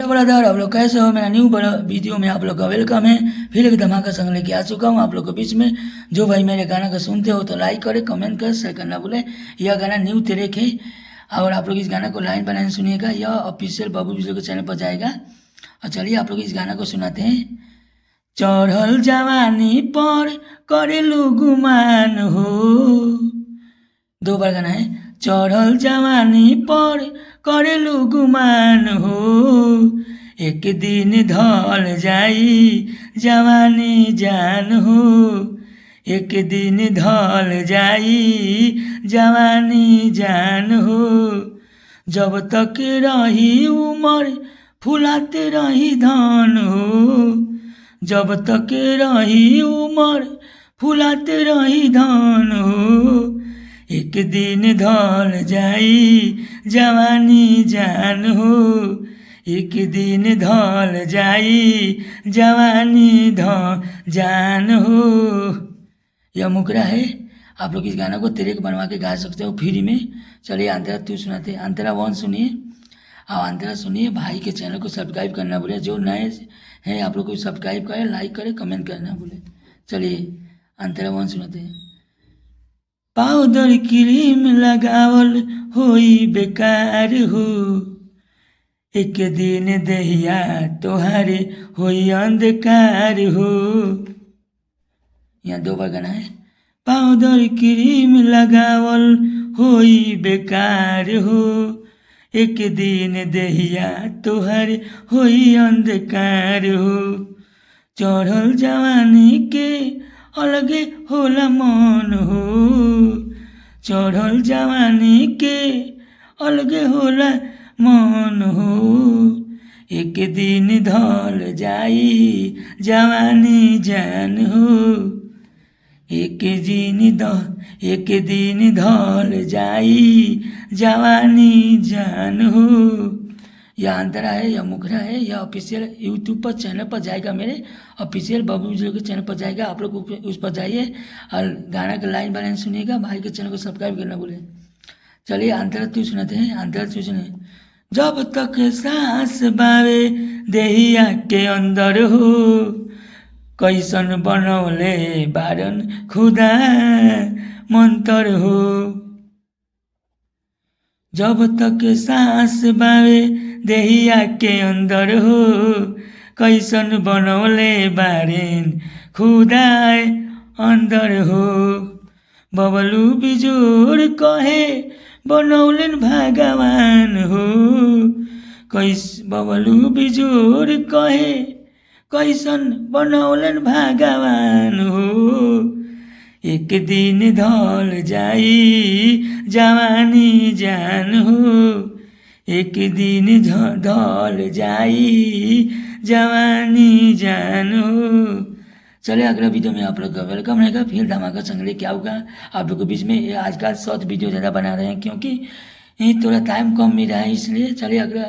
Brother, आप लोग कैसे हो? मेरा न्यू वीडियो में आप लोग का वेलकम है। फिर एक धमाका संग लेके आ चुका हूँ आप लोग के बीच में। जो भाई मेरे गाना को सुनते हो तो लाइक करें, कमेंट करें, शेयर करना भूलें। यह गाना न्यू तेरेक है और आप लोग इस गाना को लाइन बाय लाइन सुनिएगा। यह ऑफिशियल बाबू बिजली के चैनल पर जाएगा। और चलिए आप लोग इस गाना को सुनाते हैं। चढ़ल जवानी पर करेलू गुमान हो। दो बार गाना है। चढ़ल जवानी पर करेलू गुमान हो, एक दिन ढल जाई जवानी जान हो, एक दिन ढल जाई जवानी जान हो। जब तक रही उमर फुलाते रही धान हो, जब तक रही उमर फुलाते रही धान हो, एक दिन ढल जाई जवानी जान हो, एक दिन ढल जाई जवानी जान हो। यह मुकरा है। आप लोग इस गाना को तेरेक बनवा के गा सकते हो फ्री में। चलिए अंतरा तू सुनाते हैं। अंतरा 1 सुनिए और अंतरा सुनिए। भाई के चैनल को सब्सक्राइब करना भूले। जो नए हैं आप लोग को सब्सक्राइब करें, लाइक करें, कमेंट करना भूले। चलिए अंतरा 1 सुनाते हैं। पाउडर क्रीम लगावल होई बेकार हो, एक दिन दहिया तोहारे होई अंधकार हो। यहाँ 2 बार गाना है। पाउडर क्रीम लगावल होई बेकार हो, एक दिन दहिया तोहारे होई अंधकार हो। चढ़ल जवानी के अलगे होला मन हो, चढ़ल जवानी के अलगे होला मन हो, एक दिन ढल जाई जवानी जान हो, एक दिन ढल जाई जवानी जान हो। यह अंतरा है, यह मुखरा है। यह ऑफिशियल यूट्यूब पर चैनल पर जाएगा। मेरे ऑफिशियल बाबू बिजली के चैनल पर जाएगा। आप लोग उस पर जाइए और गाना का लाइन बाय लाइन सुनिएगा। भाई के चैनल को सब्सक्राइब करना बोले। चलिए अंतरा तू सुनाते हैं। अंतरा तू सुने। जब तक सांस बावे देहिया के अंदर हो, कैसन बनौले बारन खुदा मंतर हो। जब तक सांस बावे देहिया के अंदर हो, कैसन बनौले बारेन खुदा अंदर हो। बबलू बिजोर कहे बनौलन भगवान हो, बबलू बिजोर कहे कैसन बनौलन भगवान हो, एक दिन ढल जाई जवानी जान हो, एक दिन ढल जाई जवानी जान हो। चलिए अगला वीडियो में आप लोग का वेलकम रहेगा। फिर धमाका संग क्या होगा आप लोग के बीच में। आजकल शॉर्ट वीडियो ज़्यादा बना रहे हैं क्योंकि थोड़ा टाइम कम मिल रहा है, इसलिए। चलिए अगला